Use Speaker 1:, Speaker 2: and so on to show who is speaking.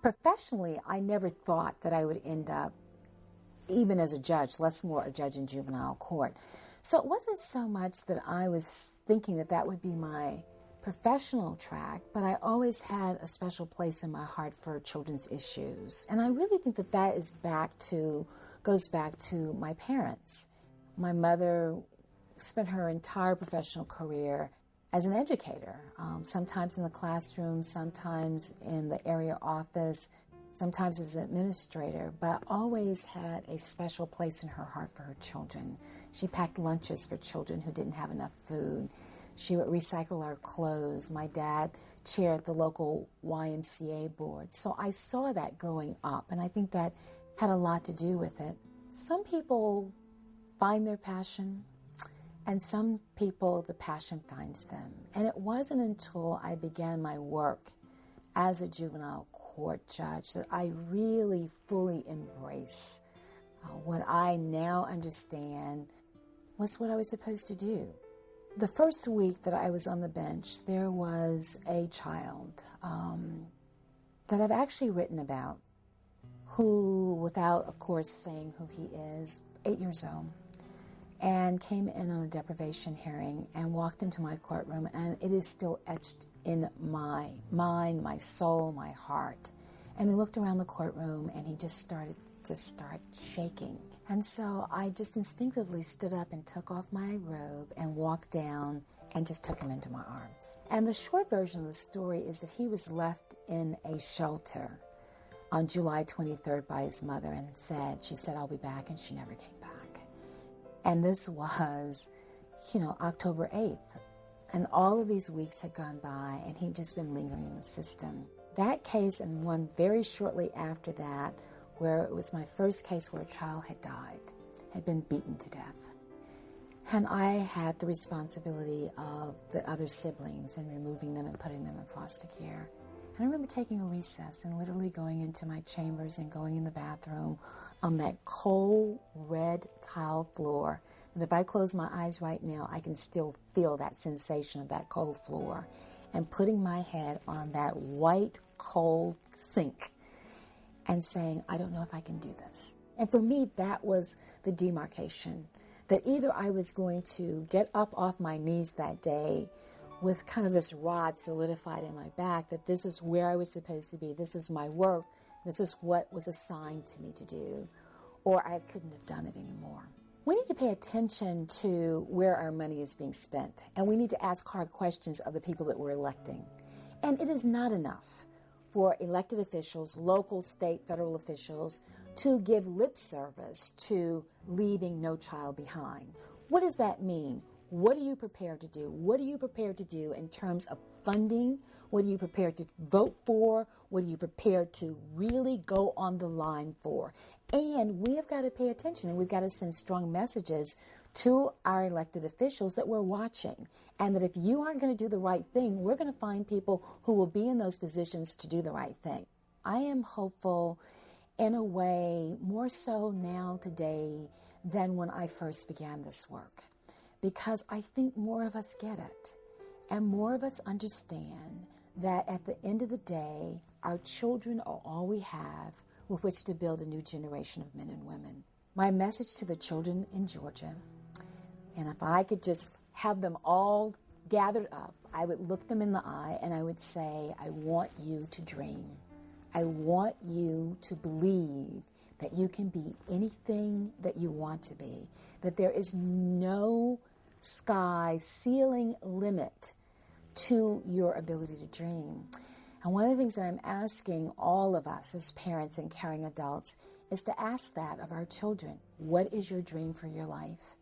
Speaker 1: Professionally, I never thought that I would end up even as a judge, less more a judge in juvenile court. So it wasn't so much that I was thinking that that would be my professional track, but I always had a special place in my heart for children's issues. And I really think that that goes back to my parents. My mother spent her entire professional career as an educator, sometimes in the classroom, sometimes in the area office, sometimes as an administrator, but always had a special place in her heart for her children. She packed lunches for children who didn't have enough food. She would recycle our clothes. My dad chaired the local YMCA board. So I saw that growing up, and I think that had a lot to do with it. Some people find their passion, and some people, the passion finds them. And it wasn't until I began my work as a juvenile court judge that I really fully embrace what I now understand was what I was supposed to do. The first week that I was on the bench, there was a child that I've actually written about who, without, of course, saying who he is, 8 years old, and came in on a deprivation hearing and walked into my courtroom, and it is still etched in my mind, my soul, my heart. And he looked around the courtroom and he just started shaking. And so I just instinctively stood up and took off my robe and walked down and just took him into my arms. And the short version of the story is that he was left in a shelter on July 23rd by his mother, and she said, "I'll be back," and she never came back. And this was, October 8th. And all of these weeks had gone by, and he'd just been lingering in the system. That case, and one very shortly after that, where it was my first case where a child had died, had been beaten to death. And I had the responsibility of the other siblings and removing them and putting them in foster care. And I remember taking a recess and literally going into my chambers and going in the bathroom on that cold red tile floor. And if I close my eyes right now, I can still feel that sensation of that cold floor. And putting my head on that white, cold sink and saying, I don't know if I can do this. And for me, that was the demarcation. That either I was going to get up off my knees that day with kind of this rod solidified in my back, that this is where I was supposed to be, this is my work, this is what was assigned to me to do, or I couldn't have done it anymore. We need to pay attention to where our money is being spent, and we need to ask hard questions of the people that we're electing. And it is not enough for elected officials, local, state, federal officials, to give lip service to leaving no child behind. What does that mean? What are you prepared to do? What are you prepared to do in terms of funding? What are you prepared to vote for? What are you prepared to really go on the line for? And we have got to pay attention, and we've got to send strong messages to our elected officials that we're watching, and that if you aren't going to do the right thing, we're going to find people who will be in those positions to do the right thing. I am hopeful in a way more so now today than when I first began this work, because I think more of us get it, and more of us understand that at the end of the day, our children are all we have with which to build a new generation of men and women. My message to the children in Georgia, and if I could just have them all gathered up, I would look them in the eye and I would say, I want you to dream. I want you to believe that you can be anything that you want to be, that there is no ceiling limit to your ability to dream. And one of the things that I'm asking all of us as parents and caring adults is to ask that of our children. What is your dream for your life?